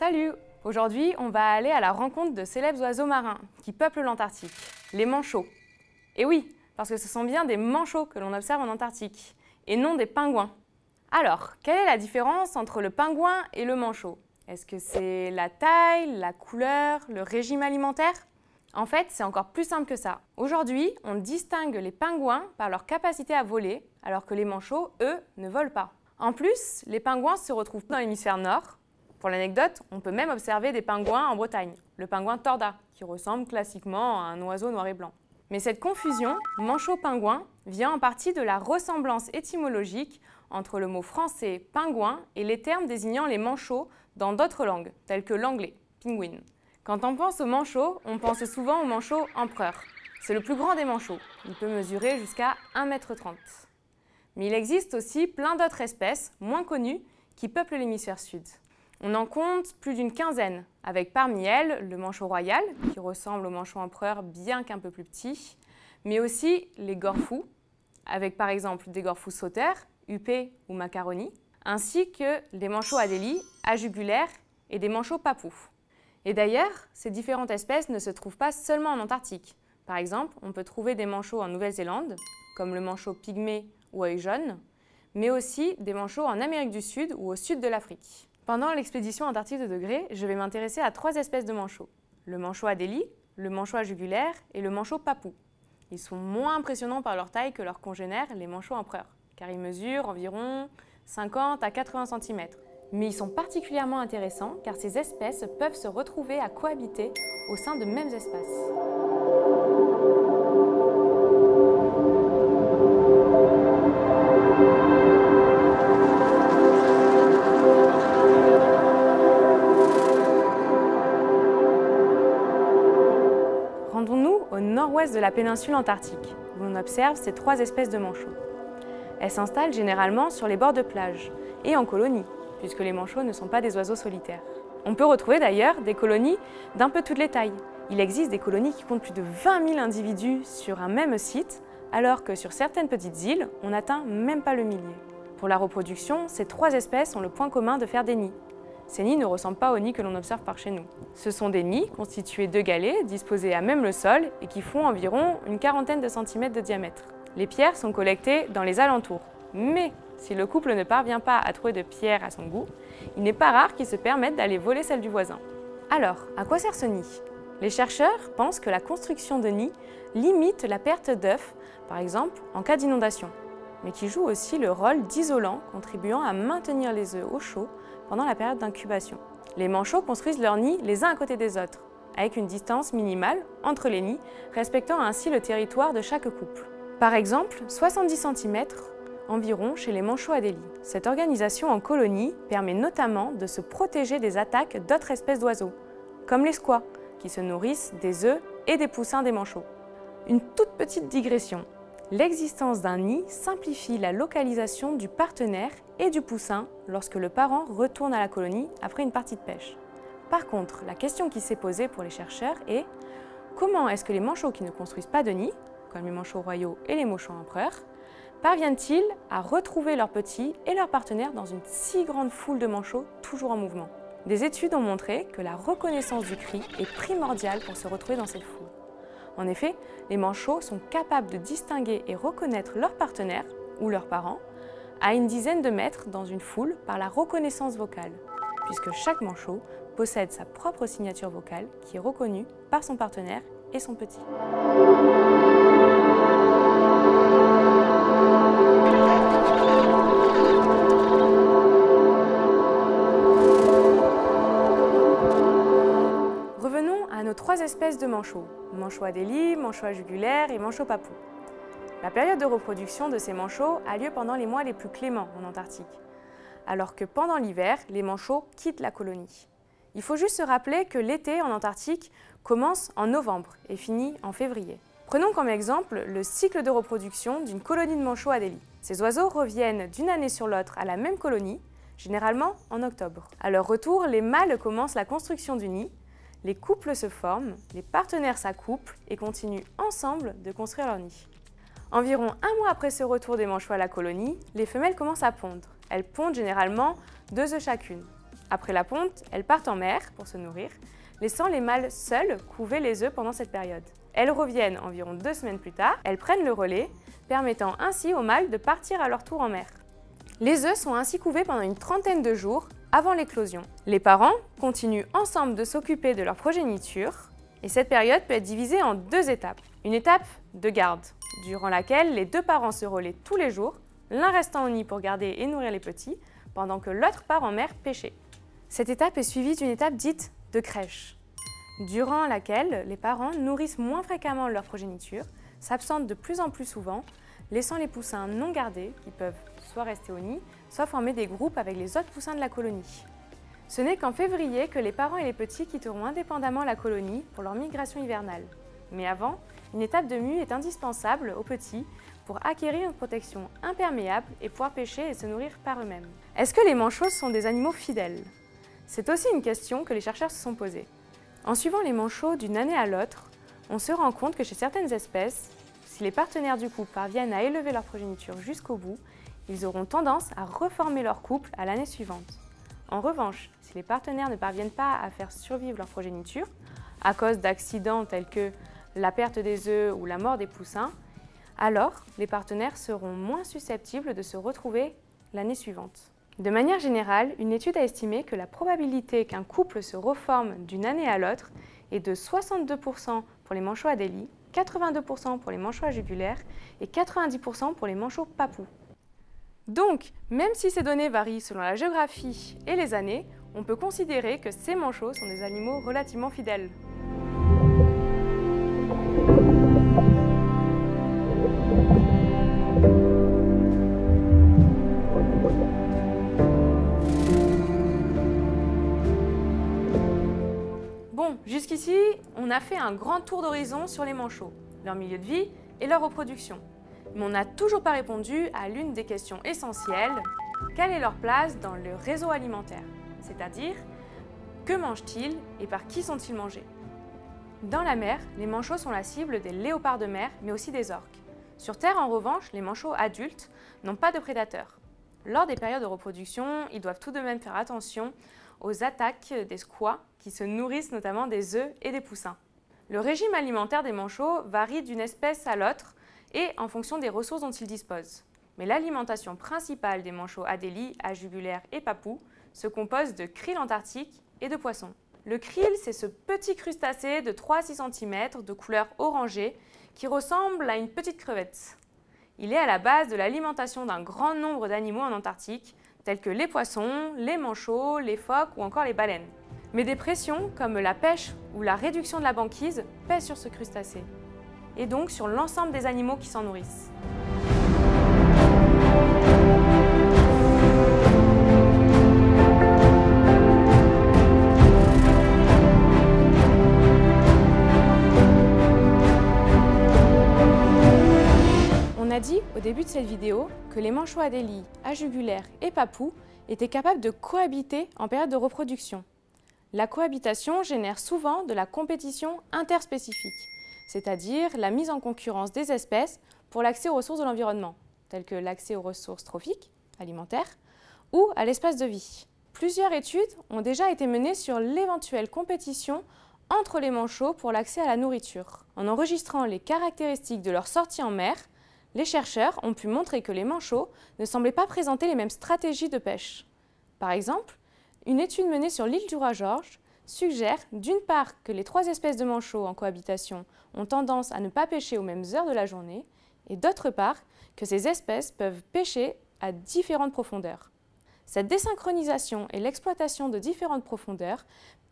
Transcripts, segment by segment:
Salut! Aujourd'hui, on va aller à la rencontre de célèbres oiseaux marins qui peuplent l'Antarctique, les manchots. Et oui, parce que ce sont bien des manchots que l'on observe en Antarctique, et non des pingouins. Alors, quelle est la différence entre le pingouin et le manchot? Est-ce que c'est la taille, la couleur, le régime alimentaire? En fait, c'est encore plus simple que ça. Aujourd'hui, on distingue les pingouins par leur capacité à voler, alors que les manchots, eux, ne volent pas. En plus, les pingouins se retrouvent dans l'hémisphère nord. Pour l'anecdote, on peut même observer des pingouins en Bretagne, le pingouin torda, qui ressemble classiquement à un oiseau noir et blanc. Mais cette confusion, manchot-pingouin, vient en partie de la ressemblance étymologique entre le mot français pingouin et les termes désignant les manchots dans d'autres langues, telles que l'anglais, penguin. Quand on pense aux manchots, on pense souvent au manchot empereur. C'est le plus grand des manchots. Il peut mesurer jusqu'à 1,30 m. Mais il existe aussi plein d'autres espèces, moins connues, qui peuplent l'hémisphère sud. On en compte plus d'une quinzaine, avec parmi elles le manchot royal, qui ressemble au manchot empereur bien qu'un peu plus petit, mais aussi les gorfous, avec par exemple des gorfous sauteurs, huppés ou macaronis, ainsi que les manchots adélie, à jugulaire et des manchots papous. Et d'ailleurs, ces différentes espèces ne se trouvent pas seulement en Antarctique. Par exemple, on peut trouver des manchots en Nouvelle-Zélande, comme le manchot pygmée ou œil jaune, mais aussi des manchots en Amérique du Sud ou au sud de l'Afrique. Pendant l'expédition Antarctique de Degré, je vais m'intéresser à 3 espèces de manchots. Le manchot adélie, le manchot à jugulaire et le manchot papou. Ils sont moins impressionnants par leur taille que leurs congénères, les manchots empereurs, car ils mesurent environ 50 à 80 cm. Mais ils sont particulièrement intéressants car ces espèces peuvent se retrouver à cohabiter au sein de mêmes espaces. Rendons-nous au nord-ouest de la péninsule antarctique, où on observe ces 3 espèces de manchots. Elles s'installent généralement sur les bords de plage et en colonies, puisque les manchots ne sont pas des oiseaux solitaires. On peut retrouver d'ailleurs des colonies d'un peu toutes les tailles. Il existe des colonies qui comptent plus de 20 000 individus sur un même site, alors que sur certaines petites îles, on n'atteint même pas le millier. Pour la reproduction, ces 3 espèces ont le point commun de faire des nids. Ces nids ne ressemblent pas aux nids que l'on observe par chez nous. Ce sont des nids constitués de galets disposés à même le sol et qui font environ une quarantaine de centimètres de diamètre. Les pierres sont collectées dans les alentours, mais si le couple ne parvient pas à trouver de pierres à son goût, il n'est pas rare qu'ils se permettent d'aller voler celles du voisin. Alors, à quoi sert ce nid? Les chercheurs pensent que la construction de nids limite la perte d'œufs, par exemple en cas d'inondation, mais qui joue aussi le rôle d'isolant, contribuant à maintenir les œufs au chaud pendant la période d'incubation. Les manchots construisent leurs nids les uns à côté des autres, avec une distance minimale entre les nids, respectant ainsi le territoire de chaque couple. Par exemple, 70 cm environ chez les manchots adélie. Cette organisation en colonie permet notamment de se protéger des attaques d'autres espèces d'oiseaux, comme les squats, qui se nourrissent des œufs et des poussins des manchots. Une toute petite digression. L'existence d'un nid simplifie la localisation du partenaire et du poussin lorsque le parent retourne à la colonie après une partie de pêche. Par contre, la question qui s'est posée pour les chercheurs est comment est-ce que les manchots qui ne construisent pas de nid, comme les manchots royaux et les manchots empereurs, parviennent-ils à retrouver leurs petits et leurs partenaires dans une si grande foule de manchots toujours en mouvement? Des études ont montré que la reconnaissance du cri est primordiale pour se retrouver dans cette foule. En effet, les manchots sont capables de distinguer et reconnaître leurs partenaires ou leurs parents à une dizaine de mètres dans une foule par la reconnaissance vocale, puisque chaque manchot possède sa propre signature vocale qui est reconnue par son partenaire et son petit. Revenons à nos 3 espèces de manchots, manchot adélie, manchot à jugulaire et manchot papou. La période de reproduction de ces manchots a lieu pendant les mois les plus cléments en Antarctique, alors que pendant l'hiver, les manchots quittent la colonie. Il faut juste se rappeler que l'été en Antarctique commence en novembre et finit en février. Prenons comme exemple le cycle de reproduction d'une colonie de manchots adélie. Ces oiseaux reviennent d'une année sur l'autre à la même colonie, généralement en octobre. À leur retour, les mâles commencent la construction du nid, les couples se forment, les partenaires s'accouplent et continuent ensemble de construire leur nid. Environ 1 mois après ce retour des manchots à la colonie, les femelles commencent à pondre. Elles pondent généralement 2 œufs chacune. Après la ponte, elles partent en mer pour se nourrir, laissant les mâles seuls couver les œufs pendant cette période. Elles reviennent environ 2 semaines plus tard, elles prennent le relais, permettant ainsi aux mâles de partir à leur tour en mer. Les œufs sont ainsi couvés pendant une trentaine de jours avant l'éclosion. Les parents continuent ensemble de s'occuper de leur progéniture et cette période peut être divisée en 2 étapes. Une étape de garde, durant laquelle les 2 parents se relaient tous les jours, l'un restant au nid pour garder et nourrir les petits, pendant que l'autre part en mer pêcher. Cette étape est suivie d'une étape dite de crèche, durant laquelle les parents nourrissent moins fréquemment leur progéniture, s'absentent de plus en plus souvent, laissant les poussins non gardés, qui peuvent soit rester au nid, soit former des groupes avec les autres poussins de la colonie. Ce n'est qu'en février que les parents et les petits quitteront indépendamment la colonie pour leur migration hivernale. Mais avant, une étape de mue est indispensable aux petits pour acquérir une protection imperméable et pouvoir pêcher et se nourrir par eux-mêmes. Est-ce que les manchots sont des animaux fidèles? C'est aussi une question que les chercheurs se sont posées. En suivant les manchots d'une année à l'autre, on se rend compte que chez certaines espèces, si les partenaires du couple parviennent à élever leur progéniture jusqu'au bout, ils auront tendance à reformer leur couple à l'année suivante. En revanche, si les partenaires ne parviennent pas à faire survivre leur progéniture, à cause d'accidents tels que la perte des œufs ou la mort des poussins, alors les partenaires seront moins susceptibles de se retrouver l'année suivante. De manière générale, une étude a estimé que la probabilité qu'un couple se reforme d'une année à l'autre est de 62% pour les manchots Adélie, 82% pour les manchots jugulaires et 90% pour les manchots papous. Donc, même si ces données varient selon la géographie et les années, on peut considérer que ces manchots sont des animaux relativement fidèles. Bon, jusqu'ici, on a fait un grand tour d'horizon sur les manchots, leur milieu de vie et leur reproduction. Mais on n'a toujours pas répondu à l'une des questions essentielles, quelle est leur place dans le réseau alimentaire? C'est-à-dire, que mangent-ils et par qui sont-ils mangés? Dans la mer, les manchots sont la cible des léopards de mer, mais aussi des orques. Sur Terre, en revanche, les manchots adultes n'ont pas de prédateurs. Lors des périodes de reproduction, ils doivent tout de même faire attention aux attaques des squats qui se nourrissent notamment des œufs et des poussins. Le régime alimentaire des manchots varie d'une espèce à l'autre et en fonction des ressources dont ils disposent. Mais l'alimentation principale des manchots Adélie, jugulaires et papous se compose de krill antarctique et de poissons. Le krill, c'est ce petit crustacé de 3 à 6 cm de couleur orangée qui ressemble à une petite crevette. Il est à la base de l'alimentation d'un grand nombre d'animaux en Antarctique, tels que les poissons, les manchots, les phoques ou encore les baleines. Mais des pressions comme la pêche ou la réduction de la banquise pèsent sur ce crustacé, et donc sur l'ensemble des animaux qui s'en nourrissent. On a dit au début de cette vidéo que les manchots Adélie, jugulaires et papous étaient capables de cohabiter en période de reproduction. La cohabitation génère souvent de la compétition interspécifique, c'est-à-dire la mise en concurrence des espèces pour l'accès aux ressources de l'environnement, telles que l'accès aux ressources trophiques, alimentaires, ou à l'espace de vie. Plusieurs études ont déjà été menées sur l'éventuelle compétition entre les manchots pour l'accès à la nourriture. En enregistrant les caractéristiques de leur sortie en mer, les chercheurs ont pu montrer que les manchots ne semblaient pas présenter les mêmes stratégies de pêche. Par exemple, une étude menée sur l'île du Roi-George suggère d'une part que les 3 espèces de manchots en cohabitation ont tendance à ne pas pêcher aux mêmes heures de la journée, et d'autre part que ces espèces peuvent pêcher à différentes profondeurs. Cette désynchronisation et l'exploitation de différentes profondeurs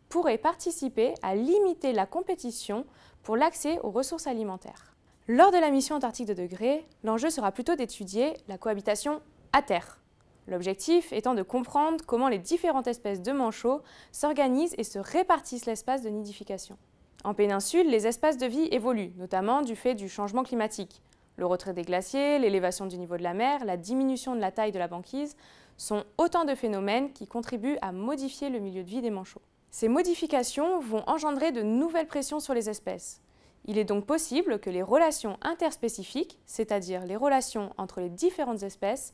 pourraient participer à limiter la compétition pour l'accès aux ressources alimentaires. Lors de la mission Antarctique de Degré, l'enjeu sera plutôt d'étudier la cohabitation à terre. L'objectif étant de comprendre comment les différentes espèces de manchots s'organisent et se répartissent l'espace de nidification. En péninsule, les espaces de vie évoluent, notamment du fait du changement climatique. Le retrait des glaciers, l'élévation du niveau de la mer, la diminution de la taille de la banquise sont autant de phénomènes qui contribuent à modifier le milieu de vie des manchots. Ces modifications vont engendrer de nouvelles pressions sur les espèces. Il est donc possible que les relations interspécifiques, c'est-à-dire les relations entre les différentes espèces,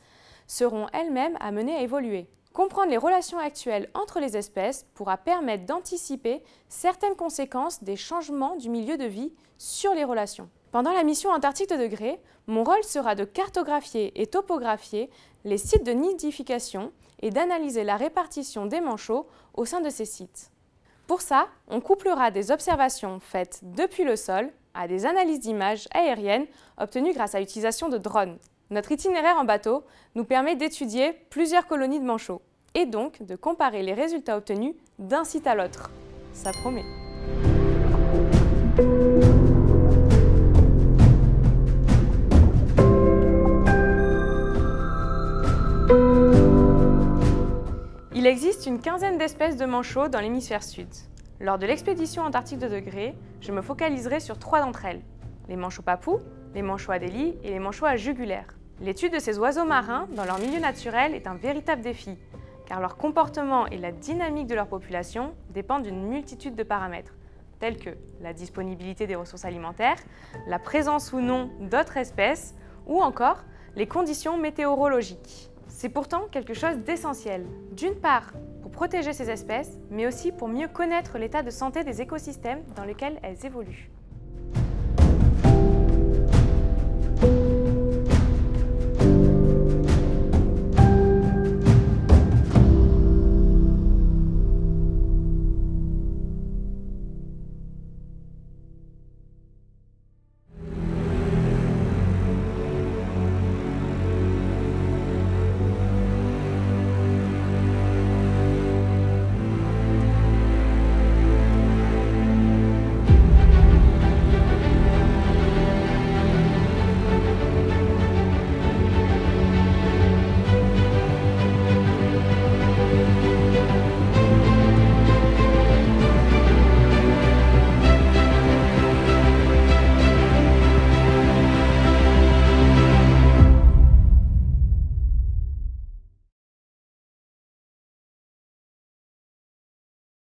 seront elles-mêmes amenées à évoluer. Comprendre les relations actuelles entre les espèces pourra permettre d'anticiper certaines conséquences des changements du milieu de vie sur les relations. Pendant la mission Antarctique 2 degrés, mon rôle sera de cartographier et topographier les sites de nidification et d'analyser la répartition des manchots au sein de ces sites. Pour ça, on couplera des observations faites depuis le sol à des analyses d'images aériennes obtenues grâce à l'utilisation de drones. Notre itinéraire en bateau nous permet d'étudier plusieurs colonies de manchots et donc de comparer les résultats obtenus d'un site à l'autre. Ça promet. Il existe une quinzaine d'espèces de manchots dans l'hémisphère sud. Lors de l'expédition Antarctique 2 degrés, je me focaliserai sur 3 d'entre elles, les manchots papous, les manchots adélie et les manchots à jugulaire. L'étude de ces oiseaux marins dans leur milieu naturel est un véritable défi, car leur comportement et la dynamique de leur population dépendent d'une multitude de paramètres, tels que la disponibilité des ressources alimentaires, la présence ou non d'autres espèces, ou encore les conditions météorologiques. C'est pourtant quelque chose d'essentiel, d'une part pour protéger ces espèces, mais aussi pour mieux connaître l'état de santé des écosystèmes dans lesquels elles évoluent.